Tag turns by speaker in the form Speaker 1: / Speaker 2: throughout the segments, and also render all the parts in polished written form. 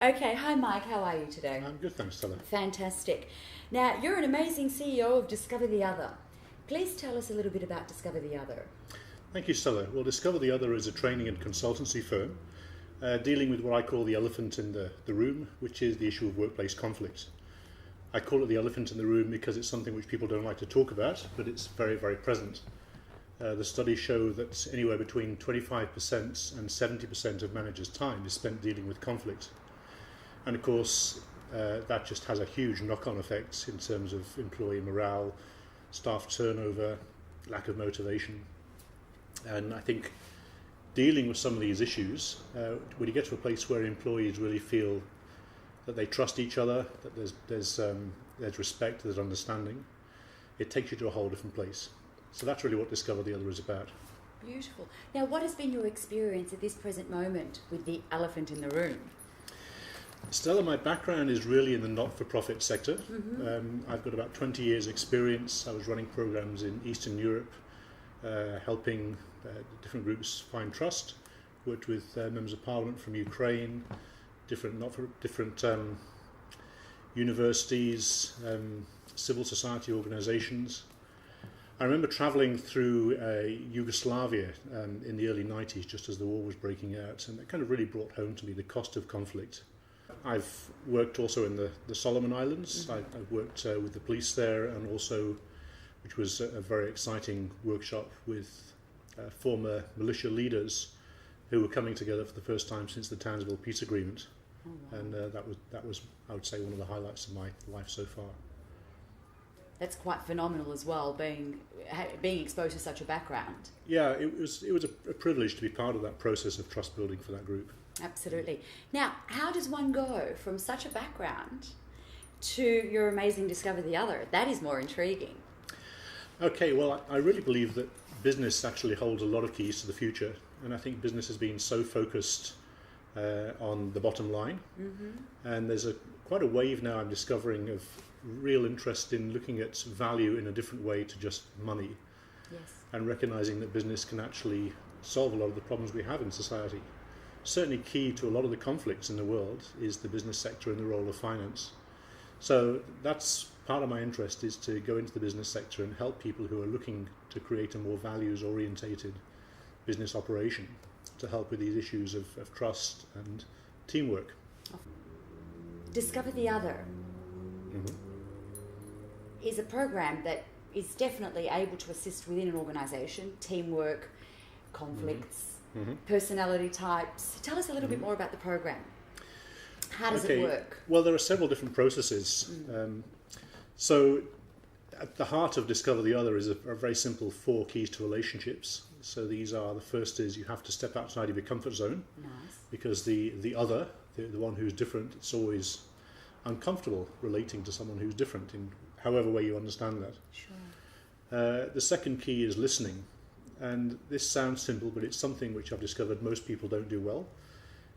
Speaker 1: Okay, hi Mike, how are you today?
Speaker 2: I'm good, thanks, Stella.
Speaker 1: Fantastic. Now, you're an amazing CEO of Discover the Other. Please tell us a little bit about Discover the Other.
Speaker 2: Thank you, Stella. Well, Discover the Other is a training and consultancy firm dealing with what I call the elephant in the room, which is the issue of workplace conflict. I call it the elephant in the room because it's something which people don't like to talk about, but it's very, very present. The studies show that anywhere between 25% and 70% of managers' time is spent dealing with conflict. And of course, that just has a huge knock-on effect in terms of employee morale, staff turnover, lack of motivation. And I think dealing with some of these issues, when you get to a place where employees really feel that they trust each other, that there's respect, there's understanding, it takes you to a whole different place. So that's really what Discover the Other is about.
Speaker 1: Beautiful. Now, what has been your experience at this present moment with the elephant in the room?
Speaker 2: Stella, my background is really in the not-for-profit sector. I've got about 20 years experience. I was running programs in Eastern Europe, helping different groups find trust, worked with members of parliament from Ukraine, different universities, civil society organizations. I remember traveling through Yugoslavia in the early 90s, just as the war was breaking out, and it kind of really brought home to me the cost of conflict. I've worked also in the Solomon Islands. I've worked with the police there, and also, which was a very exciting workshop with former militia leaders who were coming together for the first time since the Townsville Peace Agreement.
Speaker 1: Oh, wow.
Speaker 2: And that was, I would say, one of the highlights of my life so far.
Speaker 1: That's quite phenomenal as well, being exposed to such a background.
Speaker 2: Yeah, it was a privilege to be part of that process of trust building for that group.
Speaker 1: Absolutely. Now, how does one go from such a background to your amazing Discover the Other? That is more intriguing.
Speaker 2: Okay, well, I really believe that business actually holds a lot of keys to the future, and I think business has been so focused on the bottom line, and there's quite a wave now I'm discovering of real interest in looking at value in a different way to just money.
Speaker 1: Yes.
Speaker 2: And recognizing that business can actually solve a lot of the problems we have in society. Certainly key to a lot of the conflicts in the world is the business sector and the role of finance. So that's part of my interest, is to go into the business sector and help people who are looking to create a more values-orientated business operation to help with these issues of trust and teamwork.
Speaker 1: Discover the Other is a program that is definitely able to assist within an organisation, teamwork, conflicts, personality types. Tell us a little bit more about the program. How does it work?
Speaker 2: Well, there are several different processes. So at the heart of Discover the Other is a very simple 4 keys to relationships. So these are, the first is you have to step outside of your comfort zone.
Speaker 1: Nice. Because
Speaker 2: the other, the one who's different, it's always uncomfortable relating to someone who's different in however way you understand that.
Speaker 1: Sure.
Speaker 2: The second key is listening. And this sounds simple, but it's something which I've discovered most people don't do well.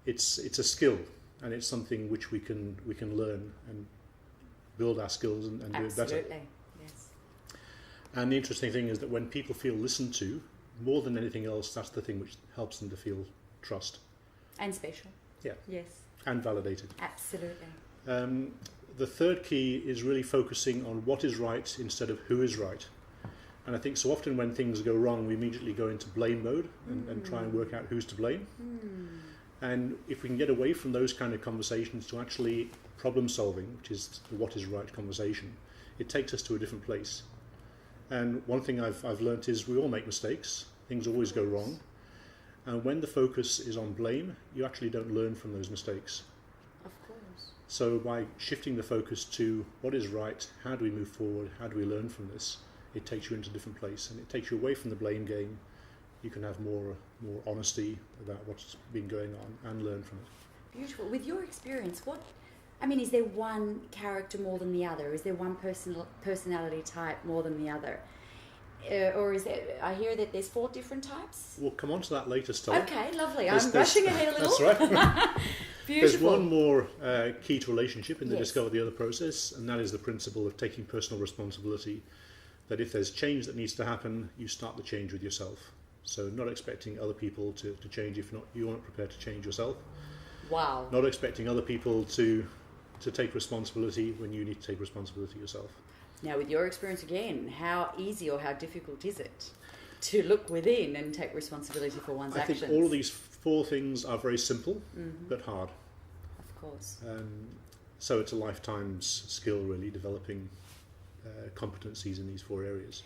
Speaker 2: It's a skill, and it's something which we can learn and build our skills and do it better.
Speaker 1: Absolutely, yes.
Speaker 2: And the interesting thing is that when people feel listened to, more than anything else, that's the thing which helps them to feel trust.
Speaker 1: And special.
Speaker 2: Yeah.
Speaker 1: Yes.
Speaker 2: And validated.
Speaker 1: Absolutely.
Speaker 2: The third key is really focusing on what is right instead of who is right. And I think so often when things go wrong, we immediately go into blame mode and try and work out who's to blame. And if we can get away from those kind of conversations to actually problem solving, which is the what is right conversation, it takes us to a different place. And one thing I've learnt is we all make mistakes. Things always go wrong. And when the focus is on blame, you actually don't learn from those mistakes.
Speaker 1: Of course.
Speaker 2: So by shifting the focus to what is right, how do we move forward, how do we learn from this, it takes you into a different place, and it takes you away from the blame game. You can have more honesty about what's been going on and learn from it.
Speaker 1: Beautiful. With your experience, is there one character more than the other? Is there one personality type more than the other? Or is there, I hear that there's 4 different types?
Speaker 2: We'll come on to that later, Stella.
Speaker 1: Okay, lovely. I'm rushing ahead a little.
Speaker 2: That's right.
Speaker 1: Beautiful.
Speaker 2: There's one more key to relationship in the
Speaker 1: Yes.
Speaker 2: Discover the Other process, and that is the principle of taking personal responsibility. That if there's change that needs to happen, you start the change with yourself. So not expecting other people to change if you're not prepared to change yourself.
Speaker 1: Wow.
Speaker 2: Not expecting other people to take responsibility when you need to take responsibility yourself.
Speaker 1: Now, with your experience again, how easy or how difficult is it to look within and take responsibility for one's actions?
Speaker 2: I think all of these 4 things are very simple, but hard.
Speaker 1: Of course.
Speaker 2: So it's a lifetime's skill, really, developing competencies in these 4 areas.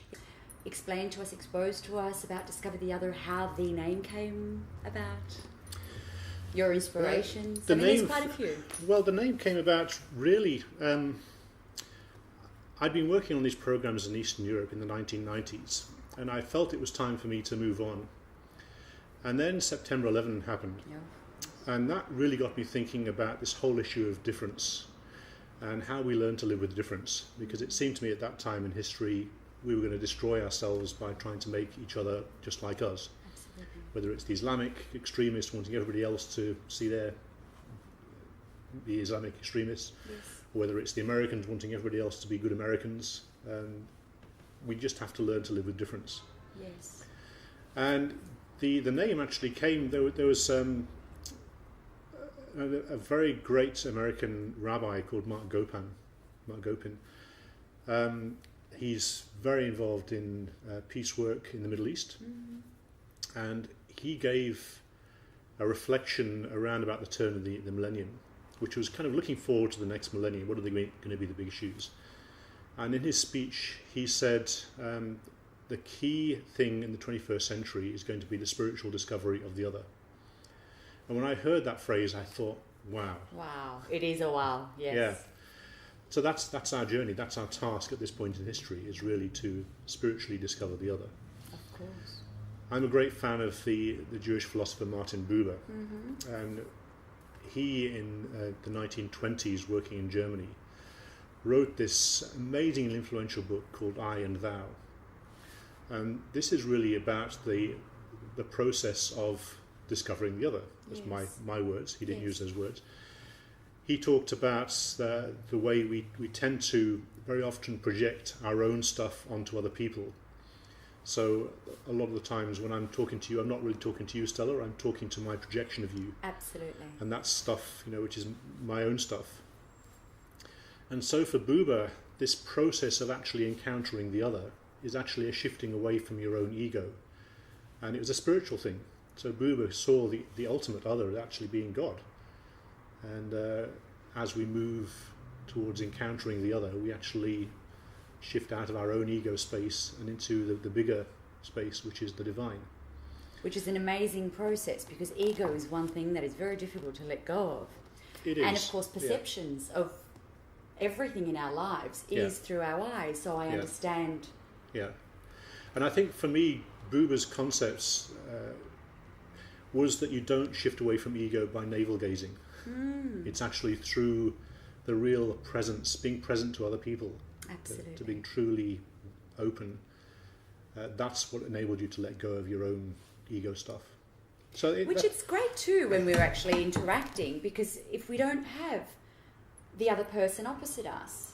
Speaker 1: Explain to us, expose to us about Discover the Other, how the name came about, your inspirations. There's quite a few.
Speaker 2: Well, the name came about really... I'd been working on these programs in Eastern Europe in the 1990s, and I felt it was time for me to move on. And then September 11 happened, and that really got me thinking about this whole issue of difference and how we learn to live with difference, because it seemed to me at that time in history we were going to destroy ourselves by trying to make each other just like us.
Speaker 1: Absolutely.
Speaker 2: Whether it's the Islamic extremists wanting everybody else to see the Islamic extremists,
Speaker 1: yes.
Speaker 2: or whether it's the Americans wanting everybody else to be good Americans. We just have to learn to live with difference.
Speaker 1: Yes. And
Speaker 2: the name actually came, there was a very great American rabbi called Mark Gopin. He's very involved in peace work in the Middle East, and he gave a reflection around about the turn of the millennium, which was kind of looking forward to the next millennium. What are going to be the big issues? And in his speech, he said the key thing in the 21st century is going to be the spiritual discovery of the other. And when I heard that phrase, I thought, wow.
Speaker 1: Wow, it is a wow, yes.
Speaker 2: Yeah. So that's our journey, that's our task at this point in history, is really to spiritually discover the other.
Speaker 1: Of course.
Speaker 2: I'm a great fan of the Jewish philosopher Martin Buber, and he, in the 1920s, working in Germany, wrote this amazing and influential book called I and Thou. And this is really about the process of discovering the other. That's my words. He didn't use those words. He talked about the way we tend to very often project our own stuff onto other people. So a lot of the times when I'm talking to you, I'm not really talking to you, Stella, I'm talking to my projection of you.
Speaker 1: Absolutely.
Speaker 2: And that's stuff, which is my own stuff. And so for Buber, this process of actually encountering the other is actually a shifting away from your own ego. And it was a spiritual thing. So Buber saw the ultimate other as actually being God. And as we move towards encountering the other, we actually shift out of our own ego space and into the bigger space, which is the divine.
Speaker 1: Which is an amazing process, because ego is one thing that is very difficult to let go of.
Speaker 2: It is.
Speaker 1: And of course perceptions of everything in our lives is through our eyes, so I understand.
Speaker 2: Yeah. And I think for me, Buber's concepts was that you don't shift away from ego by navel gazing. It's actually through the real presence, being present to other people.
Speaker 1: Absolutely.
Speaker 2: To being truly open. That's what enabled you to let go of your own ego stuff. So
Speaker 1: it's great too when we're actually interacting, because if we don't have the other person opposite us,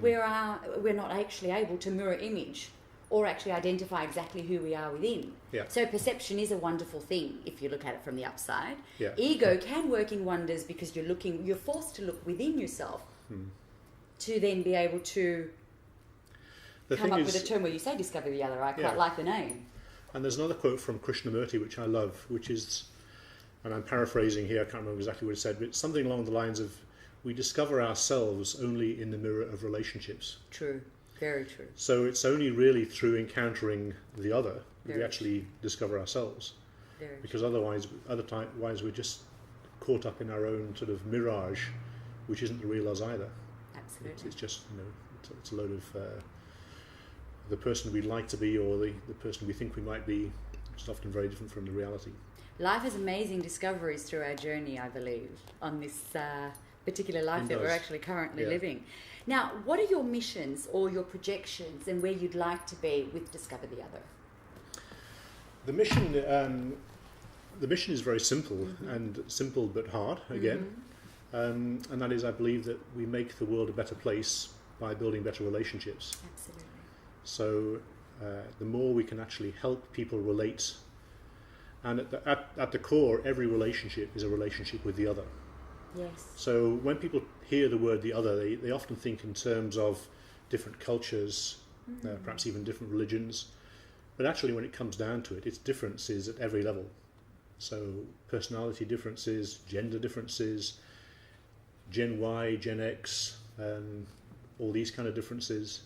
Speaker 1: we're not actually able to mirror image or actually identify exactly who we are within.
Speaker 2: Yeah.
Speaker 1: So perception is a wonderful thing if you look at it from the upside.
Speaker 2: Yeah.
Speaker 1: Ego can work in wonders because you're forced to look within yourself to then be able to come up with a term where you say discover the other. I quite like the name.
Speaker 2: And there's another quote from Krishnamurti which I love, which is, and I'm paraphrasing here, I can't remember exactly what it said, but it's something along the lines of, we discover ourselves only in the mirror of relationships.
Speaker 1: True. Very true.
Speaker 2: So it's only really through encountering the other that we actually discover ourselves. Because otherwise we're just caught up in our own sort of mirage, which isn't the real us either.
Speaker 1: Absolutely.
Speaker 2: It's just, it's a load of the person we'd like to be, or the person we think we might be, which is often very different from the reality.
Speaker 1: Life has amazing discoveries through our journey, I believe, on this particular life that we're actually currently living. Now, what are your missions or your projections and where you'd like to be with Discover the Other?
Speaker 2: The mission is very simple, and simple but hard, again. And that is, I believe that we make the world a better place by building better relationships.
Speaker 1: Absolutely.
Speaker 2: So the more we can actually help people relate And at the core, every relationship is a relationship with the other.
Speaker 1: Yes.
Speaker 2: So when people hear the word the other, they often think in terms of different cultures, perhaps even different religions. But actually, when it comes down to it, it's differences at every level. So personality differences, gender differences, Gen Y, Gen X, all these kind of differences.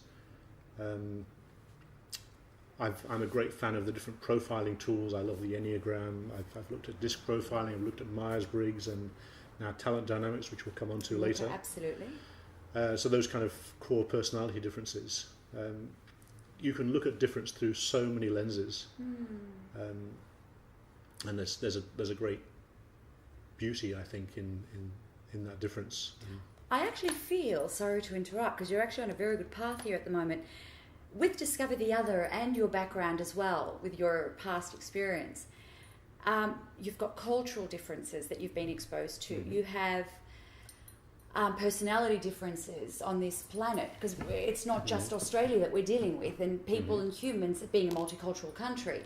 Speaker 2: I'm a great fan of the different profiling tools. I love the Enneagram. I've looked at disc profiling. I've looked at Myers-Briggs and now talent dynamics, which we'll come on to later.
Speaker 1: Absolutely.
Speaker 2: So those kind of core personality differences. You can look at difference through so many lenses, and there's a great beauty, I think, in that difference.
Speaker 1: I actually feel, sorry to interrupt, because you're actually on a very good path here at the moment. With Discover the Other and your background as well, with your past experience, you've got cultural differences that you've been exposed to. You have personality differences on this planet, because it's not just Australia that we're dealing with, and people and humans being a multicultural country.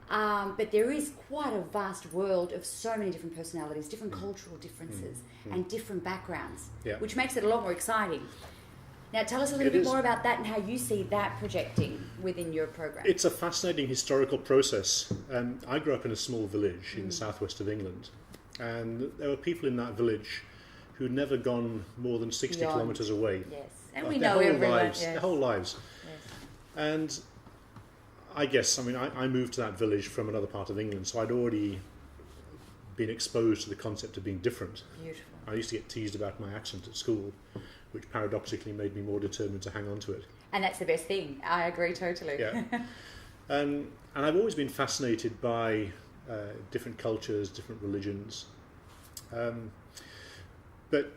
Speaker 1: But there is quite a vast world of so many different personalities, different cultural differences, and different backgrounds, which makes it a lot more exciting. Now, tell us a little bit more about that and how you see that projecting within your program.
Speaker 2: It's a fascinating historical process. I grew up in a small village in the southwest of England, and there were people in that village who'd never gone more than 60 kilometres away.
Speaker 1: Yes, and we know everyone.
Speaker 2: Their whole lives.
Speaker 1: Yes.
Speaker 2: And I guess, I moved to that village from another part of England, so I'd already been exposed to the concept of being different.
Speaker 1: Beautiful.
Speaker 2: I used to get teased about my accent at school, which paradoxically made me more determined to hang on to it.
Speaker 1: And that's the best thing. I agree totally.
Speaker 2: Yeah. And I've always been fascinated by different cultures, different religions. But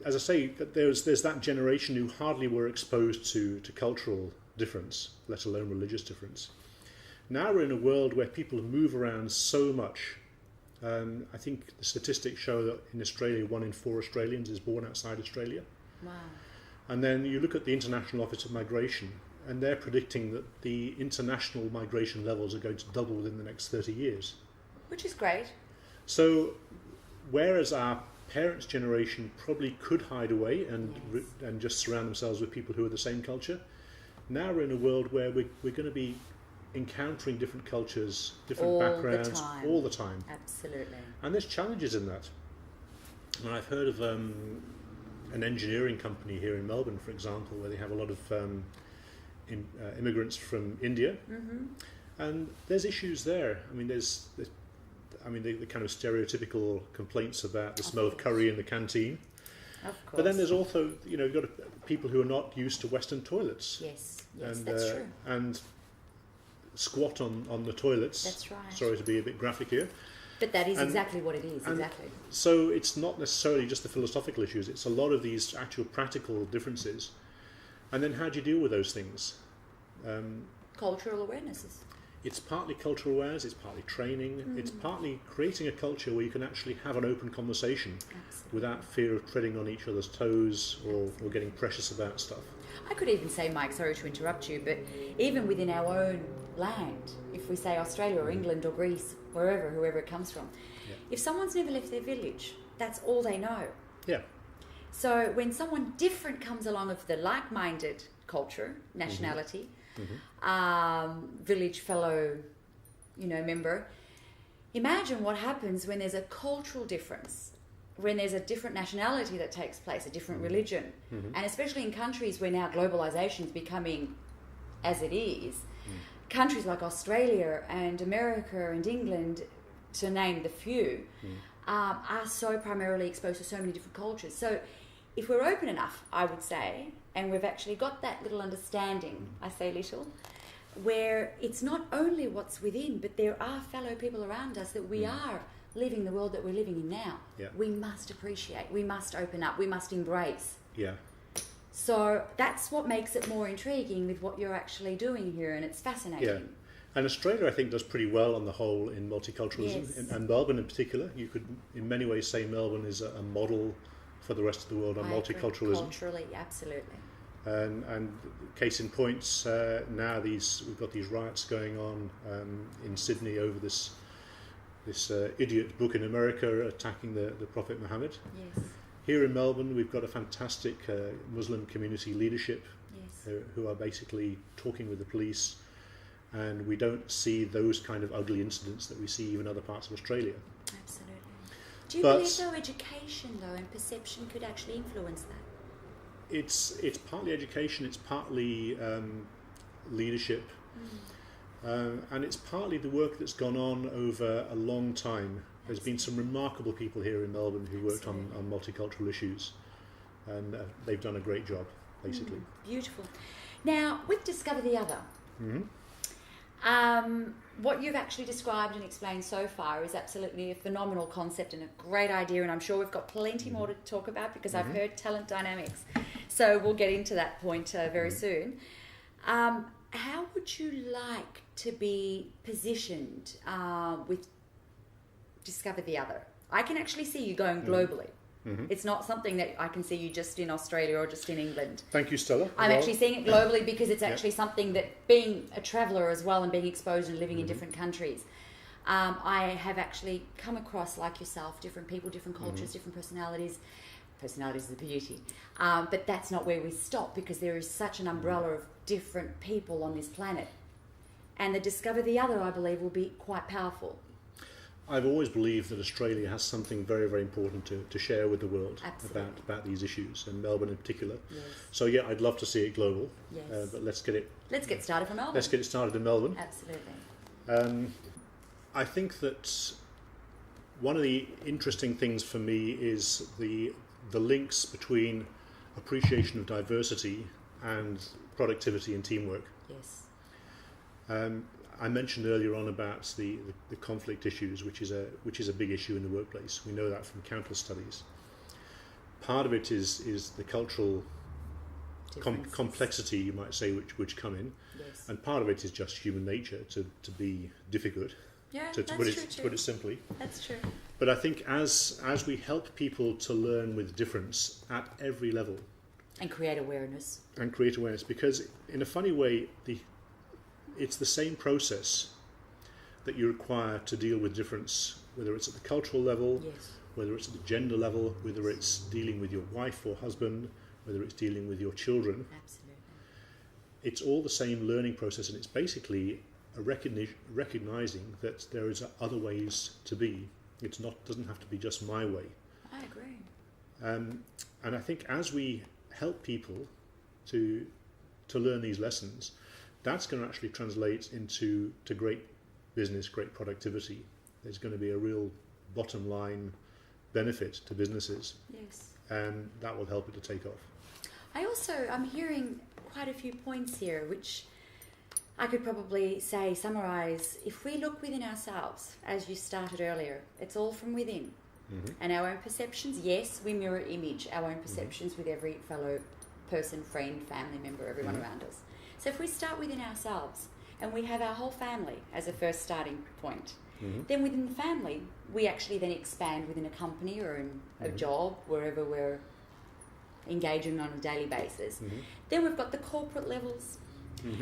Speaker 2: as I say, there's that generation who hardly were exposed to cultural difference, let alone religious difference. Now we're in a world where people move around so much. I think the statistics show that in Australia, 1 in 4 Australians is born outside Australia.
Speaker 1: Wow.
Speaker 2: And then you look at the International Office of Migration, and they're predicting that the international migration levels are going to double within the next 30 years.
Speaker 1: Which is great.
Speaker 2: So, whereas our parents' generation probably could hide away and just surround themselves with people who are the same culture, now we're in a world where we're going to be encountering different cultures, different backgrounds, all the time.
Speaker 1: Absolutely.
Speaker 2: And there's challenges in that. And I've heard of an engineering company here in Melbourne, for example, where they have a lot of immigrants from India, and there's issues there. There's the kind of stereotypical complaints about the smell of curry in the canteen.
Speaker 1: Of course.
Speaker 2: But then there's also, you've got people who are not used to Western toilets.
Speaker 1: Yes,
Speaker 2: and,
Speaker 1: that's true.
Speaker 2: And squat on the toilets.
Speaker 1: That's right.
Speaker 2: Sorry to be a bit graphic here.
Speaker 1: But that is exactly what it is, exactly.
Speaker 2: So it's not necessarily just the philosophical issues, it's a lot of these actual practical differences. And then how do you deal with those things?
Speaker 1: Cultural awarenesses.
Speaker 2: It's partly cultural awareness, it's partly training, it's partly creating a culture where you can actually have an open conversation without fear of treading on each other's toes or getting precious about stuff.
Speaker 1: I could even say, Mike, sorry to interrupt you, but even within our own land, if we say Australia or England or Greece, whoever it comes from, if someone's never left their village, that's all they know.
Speaker 2: Yeah.
Speaker 1: So when someone different comes along of the like-minded culture, nationality, village fellow, member, imagine what happens when there's a cultural difference, when there's a different nationality that takes place, a different religion, and especially in countries where now globalization is becoming as it is, countries like Australia and America and England, to name the few, are so primarily exposed to so many different cultures. So if we're open enough, I would say, and we've actually got that little understanding, I say little, where it's not only what's within, but there are fellow people around us that we are living the world that we're living in now.
Speaker 2: Yeah.
Speaker 1: We must appreciate, we must open up, we must embrace.
Speaker 2: Yeah.
Speaker 1: So that's what makes it more intriguing with what you're actually doing here, and it's fascinating.
Speaker 2: Yeah. And Australia, I think, does pretty well on the whole in multiculturalism, and Melbourne in particular. You could, in many ways, say Melbourne is a model for the rest of the world on multiculturalism.
Speaker 1: Culturally, absolutely.
Speaker 2: And case in points, now we've got these riots going on in Sydney over this this idiot book in America attacking the Prophet Muhammad.
Speaker 1: Yes.
Speaker 2: Here in Melbourne, we've got a fantastic Muslim community leadership who are basically talking with the police, and we don't see those kind of ugly incidents that we see in other parts of Australia.
Speaker 1: Absolutely. Do you believe, though, education, though, and perception could actually influence that?
Speaker 2: It's partly education, it's partly leadership, and it's partly the work that's gone on over a long time. There's been some remarkable people here in Melbourne who worked on multicultural issues, and they've done a great job, basically.
Speaker 1: Beautiful. Now, with Discover the Other, what you've actually described and explained so far is absolutely a phenomenal concept and a great idea, and I'm sure we've got plenty more to talk about because I've heard talent dynamics. So we'll get into that point very soon. How would you like to be positioned with Discover the Other? I can actually see you going globally. It's not something that I can see you just in Australia or just in England.
Speaker 2: Thank you, Stella.
Speaker 1: I'm actually seeing it globally because it's actually something that, being a traveller as well and being exposed and living in different countries, I have actually come across, like yourself, different people, different cultures, different personalities. Personalities is the beauty. But that's not where we stop, because there is such an umbrella of different people on this planet. And the Discover the Other, I believe, will be quite powerful.
Speaker 2: I've always believed that Australia has something very, very important to share with the world about these issues, and Melbourne in particular.
Speaker 1: Yes.
Speaker 2: So yeah, I'd love to see it global.
Speaker 1: Yes.
Speaker 2: But let's get
Speaker 1: started from Melbourne.
Speaker 2: Let's get it started in Melbourne.
Speaker 1: Absolutely.
Speaker 2: I think that one of the interesting things for me is the links between appreciation of diversity and productivity and teamwork.
Speaker 1: Yes.
Speaker 2: I mentioned earlier on about the conflict issues, which is a big issue in the workplace. We know that from countless studies. Part of it is the cultural complexity, you might say, which come in, and part of it is just human nature to be difficult.
Speaker 1: Yeah,
Speaker 2: to put it simply.
Speaker 1: That's true.
Speaker 2: But I think as we help people to learn with difference at every level,
Speaker 1: and create awareness,
Speaker 2: because in a funny way, it's the same process that you require to deal with difference, whether it's at the cultural level, whether it's at the gender level, whether it's dealing with your wife or husband, whether it's dealing with your children.
Speaker 1: Absolutely.
Speaker 2: It's all the same learning process, and it's basically a recognizing that there is other ways to be. Doesn't have to be just my way.
Speaker 1: I agree.
Speaker 2: And I think as we help people to learn these lessons, that's going to actually translate into great business, great productivity. There's going to be a real bottom line benefit to businesses.
Speaker 1: Yes.
Speaker 2: And that will help it to take off.
Speaker 1: I'm hearing quite a few points here, which I could probably summarise. If we look within ourselves, as you started earlier, it's all from within. And our own perceptions, yes, we mirror image our own perceptions with every fellow person, friend, family member, everyone around us. So if we start within ourselves and we have our whole family as a first starting point, then within the family, we actually then expand within a company or in a job, wherever we're engaging on a daily basis. Then we've got the corporate levels.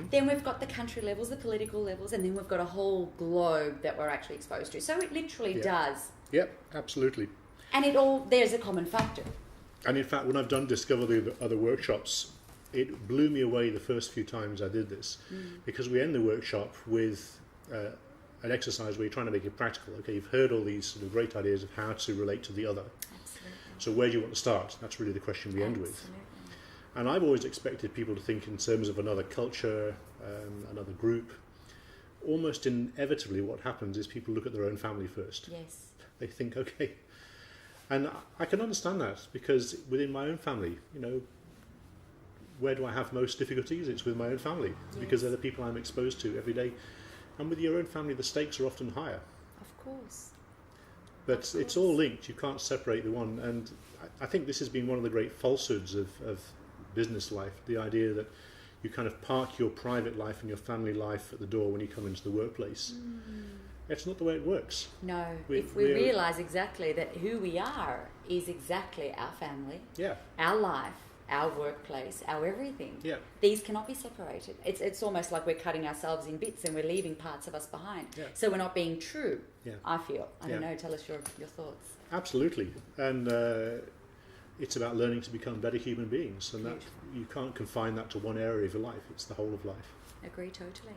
Speaker 1: Then we've got the country levels, the political levels, and then we've got a whole globe that we're actually exposed to. So it literally does.
Speaker 2: Yep, absolutely.
Speaker 1: And there's a common factor.
Speaker 2: And in fact, when I've done Discover the Other workshops, it blew me away the first few times I did this, because we end the workshop with an exercise where you're trying to make it practical. Okay, you've heard all these sort of great ideas of how to relate to the other.
Speaker 1: Absolutely.
Speaker 2: So where do you want to start? That's really the question we end with. And I've always expected people to think in terms of another culture, another group. Almost inevitably what happens is people look at their own family first.
Speaker 1: Yes.
Speaker 2: They think, okay. And I can understand that, because within my own family, where do I have most difficulties? It's with my own family, because they're the people I'm exposed to every day. And with your own family, the stakes are often higher.
Speaker 1: Of course.
Speaker 2: But it's all linked. You can't separate the one. And I think this has been one of the great falsehoods of business life, the idea that you kind of park your private life and your family life at the door when you come into the workplace. It's not the way it works.
Speaker 1: No. If we realise exactly that who we are is exactly our family, our life, our workplace, our everything.
Speaker 2: Yeah.
Speaker 1: These cannot be separated. It's almost like we're cutting ourselves in bits and we're leaving parts of us behind.
Speaker 2: Yeah.
Speaker 1: So we're not being true,
Speaker 2: Yeah.
Speaker 1: I feel. I don't
Speaker 2: Yeah.
Speaker 1: know, tell us your thoughts.
Speaker 2: Absolutely. And it's about learning to become better human beings, and that
Speaker 1: Beautiful.
Speaker 2: you can't confine that to one area of your life. It's the whole of life.
Speaker 1: Agree totally.